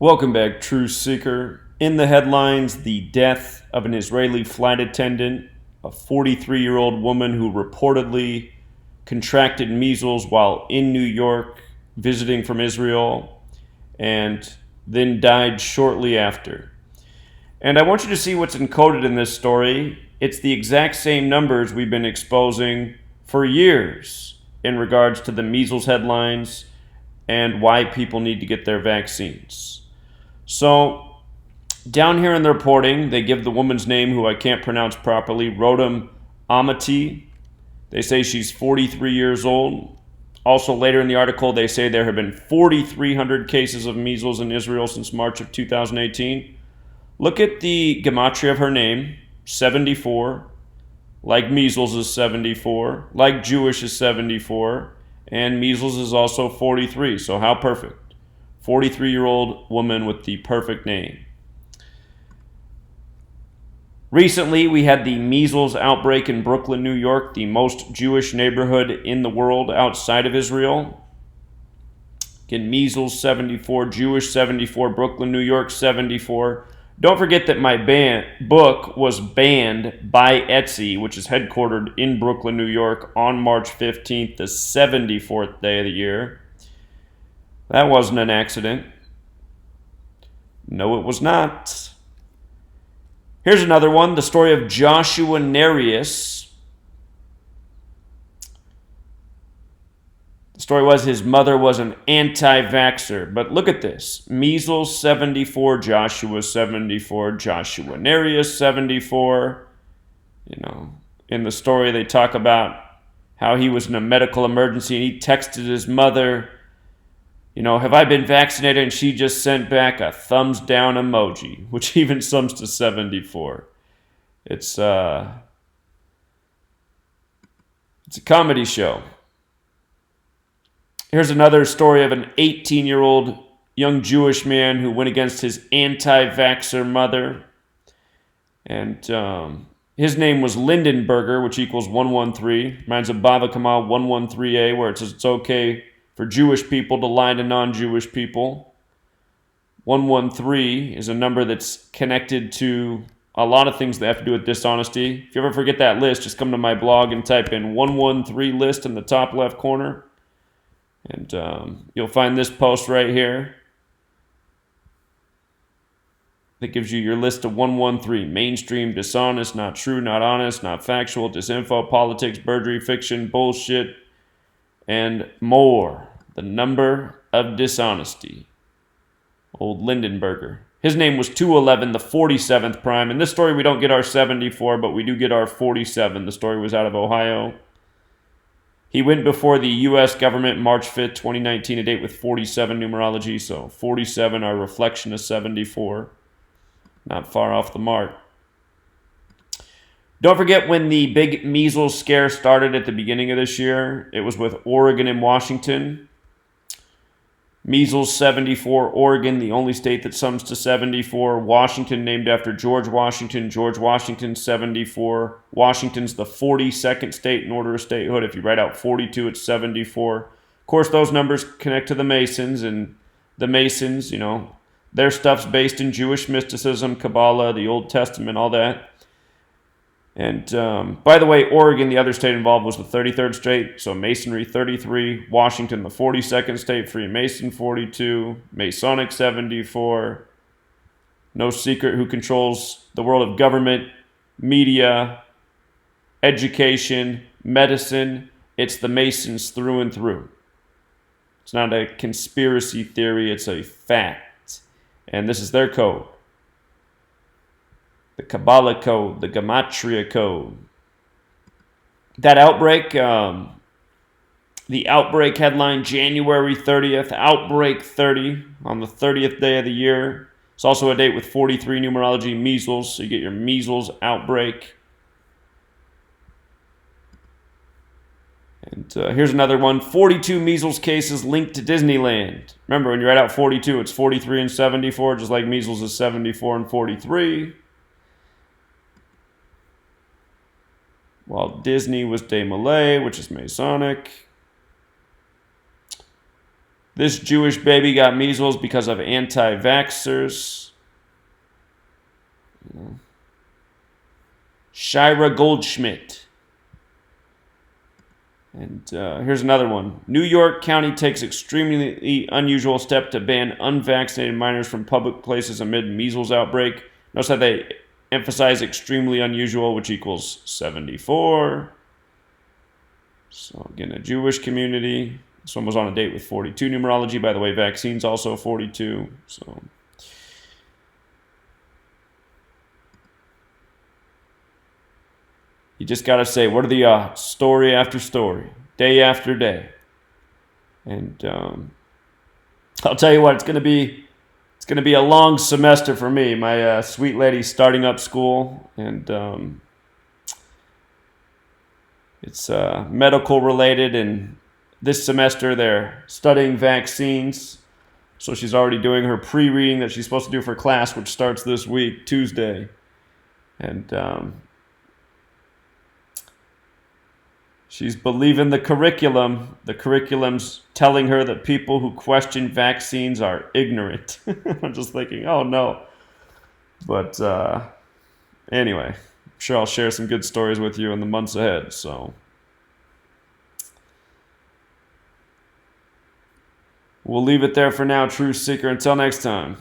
Welcome back, Truth Seeker. In the headlines, the death of an Israeli flight attendant, a 43-year-old woman who reportedly contracted measles while in New York visiting from Israel and then died shortly after. And I want you to see what's encoded in this story. It's the exact same numbers we've been exposing for years in regards to the measles headlines and why people need to get their vaccines. So, down here in the reporting, they give the woman's name, who I can't pronounce properly, Rotem Amitai. They say she's 43 years old. Also, later in the article, they say there have been 4,300 cases of measles in Israel since March of 2018. Look at the Gematria of her name, 74. Like measles is 74. Like Jewish is 74. And measles is also 43. So how perfect. 43-year-old woman with the perfect name. Recently, we had the measles outbreak in Brooklyn, New York, the most Jewish neighborhood in the world outside of Israel. Again, measles 74, Jewish 74, Brooklyn, New York 74. Don't forget that my book was banned by Etsy, which is headquartered in Brooklyn, New York, on March 15th, the 74th day of the year. That wasn't an accident. No, it was not. Here's another one, the story of Joshua Nereus. The story was his mother was an anti-vaxxer. But look at this. Measles 74, Joshua 74, Joshua Nereus 74. In the story they talk about how he was in a medical emergency and he texted his mother, have I been vaccinated? And she just sent back a thumbs down emoji, which even sums to 74. It's a comedy show. Here's another story of an 18-year-old young Jewish man who went against his anti-vaxxer mother. And his name was Lindenberger, which equals 113. Reminds of Bava Kamal 113A, where it says it's okay for Jewish people to lie to non-Jewish people. 113 is a number that's connected to a lot of things that have to do with dishonesty. If you ever forget that list, just come to my blog and type in 113 list in the top left corner. And you'll find this post right here that gives you your list of 113. Mainstream, dishonest, not true, not honest, not factual, disinfo, politics, perjury, fiction, bullshit, and more. The number of dishonesty. Old Lindenberger. His name was 211, the 47th prime. In this story, we don't get our 74, but we do get our 47. The story was out of Ohio. He went before the U.S. government March 5th, 2019, a date with 47 numerology. So 47, our reflection of 74. Not far off the mark. Don't forget when the big measles scare started at the beginning of this year. It was with Oregon and Washington. Measles 74, Oregon, the only state that sums to 74. Washington, named after George Washington. George Washington, 74. Washington's the 42nd state in order of statehood. If you write out 42, it's 74. Of course, those numbers connect to the Masons, and the Masons, their stuff's based in Jewish mysticism, Kabbalah, the Old Testament, all that. And by the way, Oregon, the other state involved, was the 33rd state. So Masonry 33, Washington the 42nd state, Freemason 42, Masonic 74. No secret who controls the world of government, media, education, medicine. It's the Masons through and through. It's not a conspiracy theory, it's a fact. And this is their code. The Kabbalah code, the Gematria code. That outbreak, the outbreak headline, January 30th, Outbreak 30, on the 30th day of the year. It's also a date with 43 numerology, measles, so you get your measles outbreak. And here's another one, 42 measles cases linked to Disneyland. Remember, when you write out 42, it's 43 and 74, just like measles is 74 and 43. Walt Disney was de Malay, which is Masonic. This Jewish baby got measles because of anti-vaxxers. Shira Goldschmidt. And here's another one. New York County takes extremely unusual step to ban unvaccinated minors from public places amid measles outbreak. Notice how they emphasize extremely unusual, which equals 74. So again, a Jewish community. This one was on a date with 42 numerology. By the way, vaccines also 42. So you just got to say, what are the odds? Story after story, day after day. And I'll tell you what, it's going to be a long semester for me. My sweet lady's starting up school, and it's medical related. And this semester they're studying vaccines. So she's already doing her pre-reading that she's supposed to do for class, which starts this week, Tuesday. And she's believing the curriculum. The curriculum's telling her that people who question vaccines are ignorant. I'm just thinking, oh no. But anyway, I'm sure I'll share some good stories with you in the months ahead. So we'll leave it there for now, Truth Seeker. Until next time.